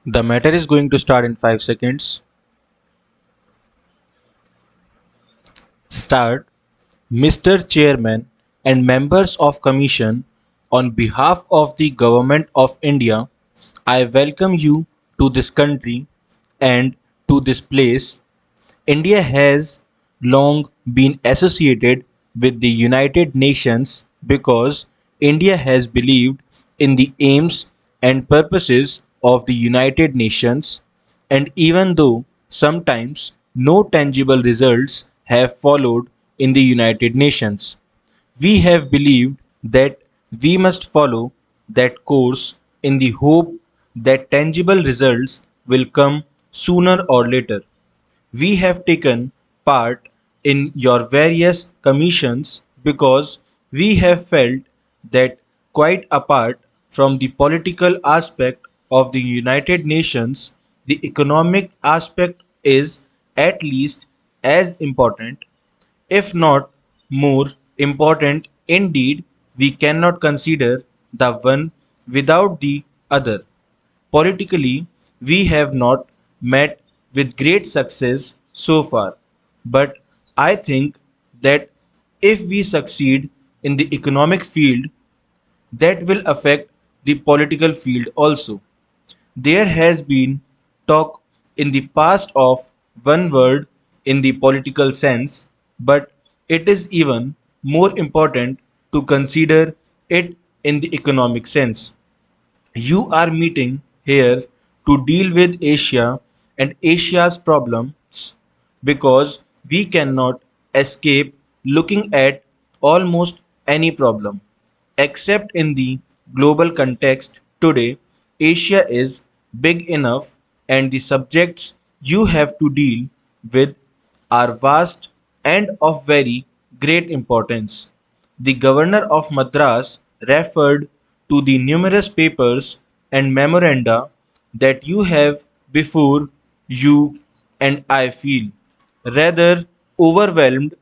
The matter is going to start in 5 seconds. Start. Mr. Chairman and members of Commission, on behalf of the Government of India, I welcome you to this country and to this place. India has long been associated with the United Nations because India has believed in the aims and purposes of the United Nations, and even though sometimes no tangible results have followed in the United Nations, we have believed that we must follow that course in the hope that tangible results will come sooner or later. We have taken part in your various commissions because we have felt that, quite apart from the political aspect of the United Nations, the economic aspect is at least as important, if not more important. Indeed, we cannot consider the one without the other. Politically, we have not met with great success so far, but I think that if we succeed in the economic field, that will affect the political field also. There has been talk in the past of one world in the political sense, but it is even more important to consider it in the economic sense. You are meeting here to deal with Asia and Asia's problems because we cannot escape looking at almost any problem. Except in the global context today, Asia is big enough and the subjects you have to deal with are vast and of very great importance. The Governor of Madras referred to the numerous papers and memoranda that you have before you, and I feel rather overwhelmed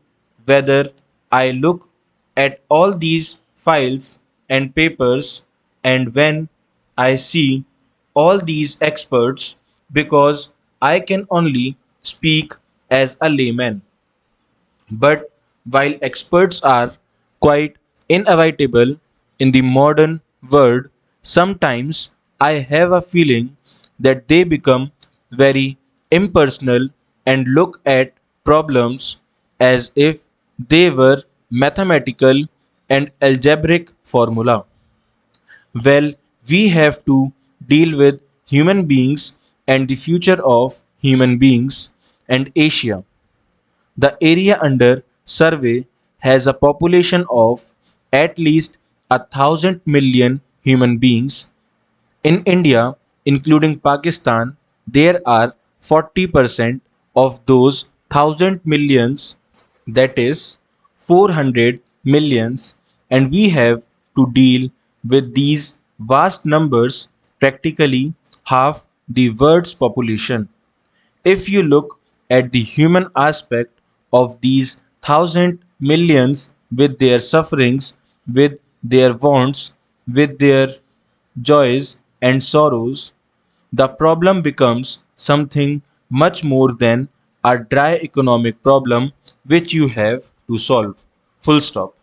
whether I look at all these files and papers and when I see all these experts, because I can only speak as a layman. But while experts are quite inevitable in the modern world, sometimes I have a feeling that they become very impersonal and look at problems as if they were mathematical and algebraic formula. Well, we have to deal with human beings and the future of human beings and Asia. The area under survey has a population of at least 1,000 million human beings. In India, including Pakistan, there are 40% of those 1,000 millions, that is 400 millions, and we have to deal with these vast numbers, practically half the world's population. If you look at the human aspect of these 1,000 millions, with their sufferings, with their wants, with their joys and sorrows, the problem becomes something much more than a dry economic problem which you have to solve. Full stop.